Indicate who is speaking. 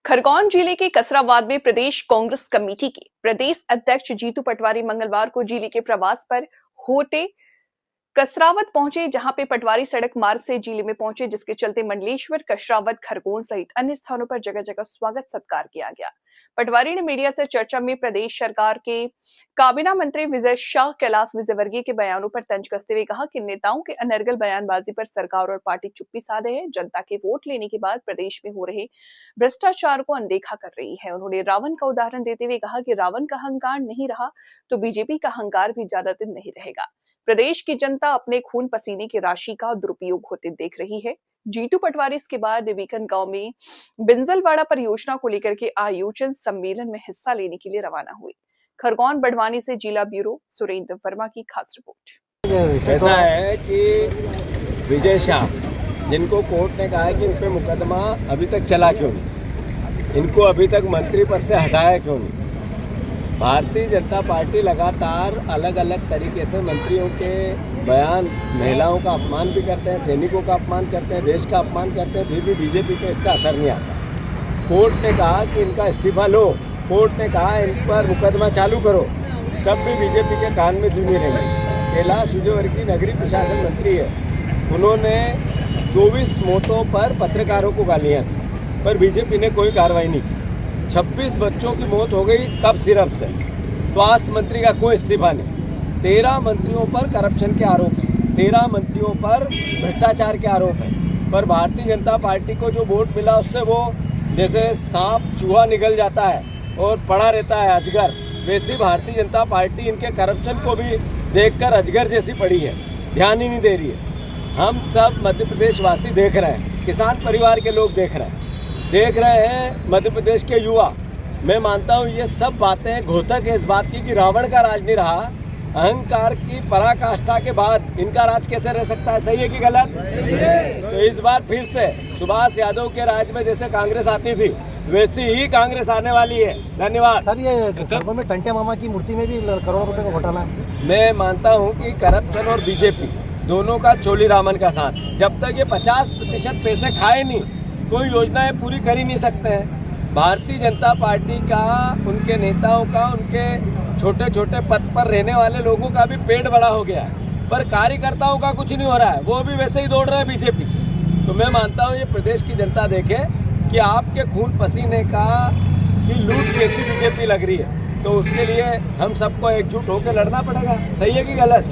Speaker 1: खरगोन जिले के कसराबाद में प्रदेश कांग्रेस कमेटी के प्रदेश अध्यक्ष जीतू पटवारी मंगलवार को जिले के प्रवास पर होते कसरावत पहुंचे, जहां पे पटवारी सड़क मार्ग से जिले में पहुंचे, जिसके चलते मंडलेश्वर, कसरावत, खरगोन सहित अन्य स्थानों पर जगह जगह स्वागत सत्कार किया गया। पटवारी ने मीडिया से चर्चा में प्रदेश सरकार के काबीना मंत्री विजय शाह, कैलाश विजयवर्गीय के बयानों पर तंज कसते हुए कहा कि नेताओं के अनर्गल बयानबाजी पर सरकार और पार्टी चुप्पी साधे है। जनता के वोट लेने के बाद प्रदेश में हो रहे भ्रष्टाचार को अनदेखा कर रही है। उन्होंने रावण का उदाहरण देते हुए कहा कि रावण का अहंकार नहीं रहा तो बीजेपी का अहंकार भी ज्यादा दिन नहीं रहेगा। प्रदेश की जनता अपने खून पसीने की राशि का दुरुपयोग होते देख रही है। जीतू पटवारी इसके बाद बीकन गांव में बिंजलवाड़ा परियोजना को लेकर के आयोजन सम्मेलन में हिस्सा लेने के लिए रवाना हुए। खरगोन बड़वानी से जिला ब्यूरो सुरेंद्र वर्मा की खास रिपोर्ट।
Speaker 2: ऐसा है कि विजय शाह, जिनको कोर्ट ने कहा है कि उन पे मुकदमा अभी तक चला क्यों नहीं, इनको अभी तक मंत्री पद से हटाया क्यों नहीं। भारतीय जनता पार्टी लगातार अलग अलग तरीके से मंत्रियों के बयान, महिलाओं का अपमान भी करते हैं, सैनिकों का अपमान करते हैं, देश का अपमान करते हैं, फिर भी बीजेपी पे इसका असर नहीं आता। कोर्ट ने कहा कि इनका इस्तीफा लो, कोर्ट ने कहा इन पर मुकदमा चालू करो, तब भी बीजेपी के कान में जू नहीं रही। कैलाश विजयवर्गीय नगरीय प्रशासन मंत्री है, उन्होंने 24 मौतों पर पत्रकारों को गालियाँ दी, पर बीजेपी ने कोई कार्रवाई नहीं की। 26 बच्चों की मौत हो गई कफ सिरप से, स्वास्थ्य मंत्री का कोई इस्तीफा नहीं। 13 मंत्रियों पर करप्शन के आरोप हैं, 13 मंत्रियों पर भ्रष्टाचार के आरोप हैं, पर भारतीय जनता पार्टी को जो वोट मिला उससे वो जैसे सांप चूहा निकल जाता है और पड़ा रहता है अजगर, वैसी भारतीय जनता पार्टी इनके करप्शन को भी देखकर अजगर जैसी पड़ी है, ध्यान ही नहीं दे रही है। हम सब मध्य प्रदेश वासी देख रहे हैं, किसान परिवार के लोग देख रहे हैं, मध्य प्रदेश के युवा। मैं मानता हूँ ये सब बातें घोतक है इस बात की कि रावण का राज नहीं रहा। अहंकार की पराकाष्ठा के बाद इनका राज कैसे रह सकता है, सही है कि गलत? तो इस बार फिर से सुभाष यादव के राज में जैसे कांग्रेस आती थी वैसी ही कांग्रेस आने वाली है। धन्यवाद।
Speaker 3: सर, ये खरगोन में टंटे मामा की मूर्ति में भी करोड़ों रुपए का घोटाला है।
Speaker 2: मैं मानता हूँ कि करप्शन और बीजेपी दोनों का चोली रामन का साथ, जब तक ये 50% पैसे खाए नहीं कोई योजनाएं पूरी कर ही नहीं सकते हैं। भारतीय जनता पार्टी का, उनके नेताओं का, उनके छोटे छोटे पद पर रहने वाले लोगों का भी पेट बड़ा हो गया है, पर कार्यकर्ताओं का कुछ नहीं हो रहा है, वो भी वैसे ही दौड़ रहे हैं बीजेपी। तो मैं मानता हूँ ये प्रदेश की जनता देखे कि आपके खून पसीने का की लूट कैसी बीजेपी लग रही है, तो उसके लिए हम सबको एकजुट होकर लड़ना पड़ेगा। सही है कि गलत?